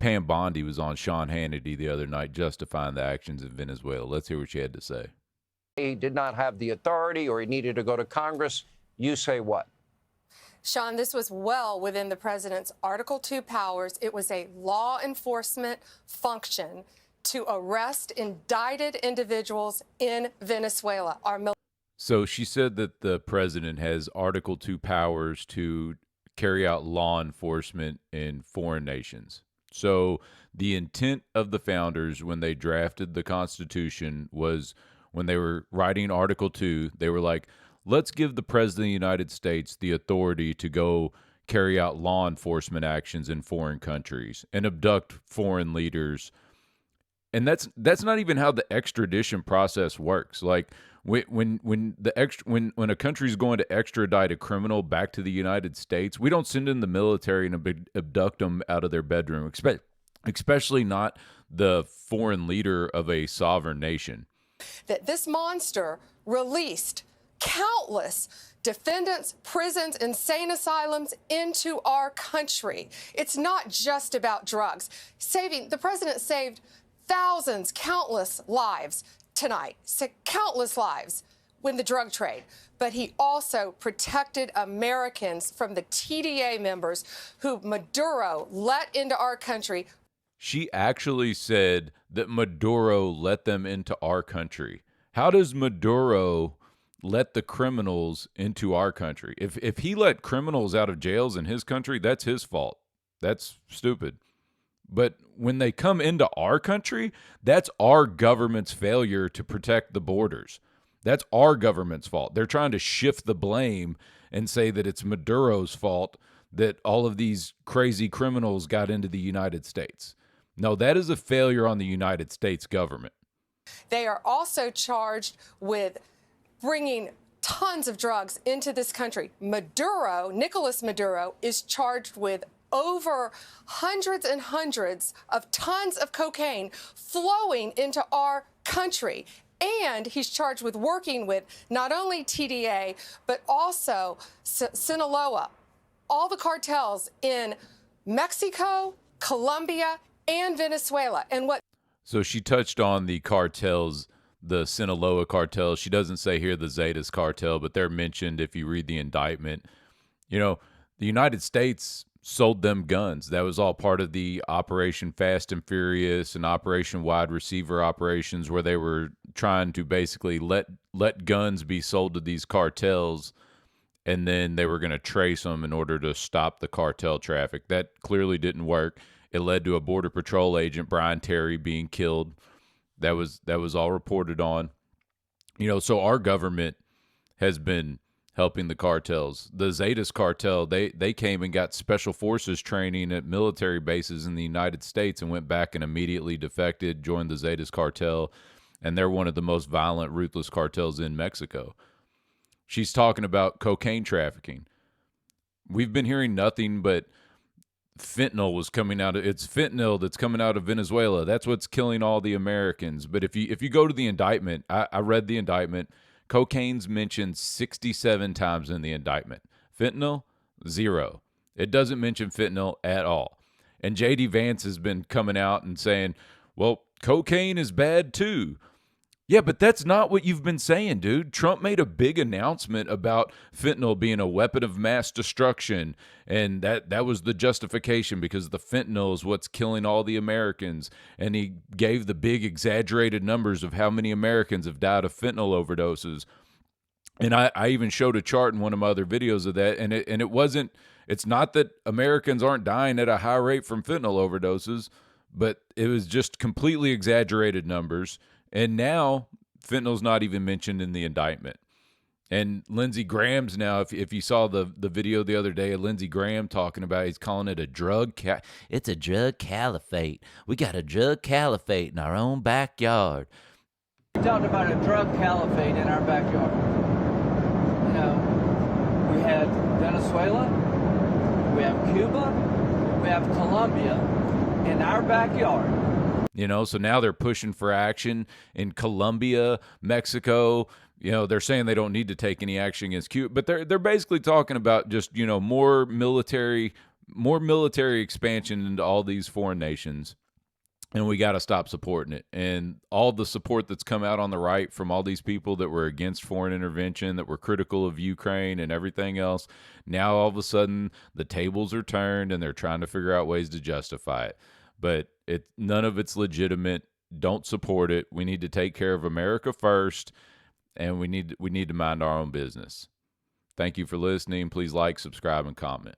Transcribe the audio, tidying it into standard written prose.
Pam Bondi was on Sean Hannity the other night justifying the actions in Venezuela. Let's hear what she had to say. He did not have the authority or he needed to go to Congress. You say what? Sean, this was well within the president's Article 2 powers. It was a law enforcement function to arrest indicted individuals in Venezuela. So she said that the president has Article 2 powers to carry out law enforcement in foreign nations. So the intent of the founders when they drafted the Constitution was, when they were writing Article 2, they were like, let's give the President of the United States the authority to go carry out law enforcement actions in foreign countries and abduct foreign leaders. And that's not even how the extradition process works. Like when a country's going to extradite a criminal back to the United States, we don't send in the military and abduct them out of their bedroom, especially not the foreign leader of a sovereign nation. That this monster released countless defendants, prisons, insane asylums into our country. It's not just about drugs. The president saved thousands, countless lives tonight, countless lives with the drug trade. But he also protected Americans from the TDA members who Maduro let into our country. She actually said that Maduro let them into our country. How does Maduro let the criminals into our country? If he let criminals out of jails in his country, that's his fault. That's stupid. But when they come into our country, that's our government's failure to protect the borders. That's our government's fault. They're trying to shift the blame and say that it's Maduro's fault that all of these crazy criminals got into the United States. No, that is a failure on the United States government. They are also charged with bringing tons of drugs into this country. Nicolas Maduro, is charged with over hundreds and hundreds of tons of cocaine flowing into our country. And he's charged with working with not only TDA, but also Sinaloa, all the cartels in Mexico, Colombia, and Venezuela. So she touched on the cartels, the Sinaloa cartel. She doesn't say here the Zetas cartel, but they're mentioned if you read the indictment. You know, the United States sold them guns. That was all part of the Operation Fast and Furious and Operation Wide Receiver operations, where they were trying to basically let guns be sold to these cartels, and then they were going to trace them in order to stop the cartel traffic. That clearly didn't work. It led to a Border Patrol agent, Brian Terry, being killed. That was all reported on. You know, so our government has been helping the cartels. The Zetas cartel, they came and got special forces training at military bases in the United States and went back and immediately defected, joined the Zetas cartel, and they're one of the most violent, ruthless cartels in Mexico. She's talking about cocaine trafficking. We've been hearing nothing but fentanyl was coming out of, it's fentanyl that's coming out of Venezuela. That's what's killing all the Americans. But if you go to the indictment, I read the indictment. Cocaine's mentioned 67 times in the indictment. Fentanyl, 0. It doesn't mention fentanyl at all. And J.D. Vance has been coming out and saying, well, cocaine is bad too. Yeah, but that's not what you've been saying, dude. Trump made a big announcement about fentanyl being a weapon of mass destruction, and that was the justification because the fentanyl is what's killing all the Americans. And he gave the big exaggerated numbers of how many Americans have died of fentanyl overdoses. And I even showed a chart in one of my other videos of that, and it's not that Americans aren't dying at a high rate from fentanyl overdoses, but it was just completely exaggerated numbers. And now fentanyl's not even mentioned in the indictment. And Lindsey Graham's now, if you saw the video the other day of Lindsey Graham talking about, he's calling it a drug it's a drug caliphate. We got a drug caliphate in our own backyard. We talked about a drug caliphate in our backyard. You know, we have Venezuela, we have Cuba, we have Colombia in our backyard. You know, so now they're pushing for action in Colombia, Mexico. You know, they're saying they don't need to take any action against Cuba, but they're basically talking about just, you know, more military more military expansion into all these foreign nations. And we got to stop supporting it. And all the support that's come out on the right from all these people that were against foreign intervention, that were critical of Ukraine and everything else, now all of a sudden the tables are turned and they're trying to figure out ways to justify it. But none of it's legitimate. Don't support it. We need to take care of America first, and we need to mind our own business. Thank you for listening. Please like, subscribe, and comment.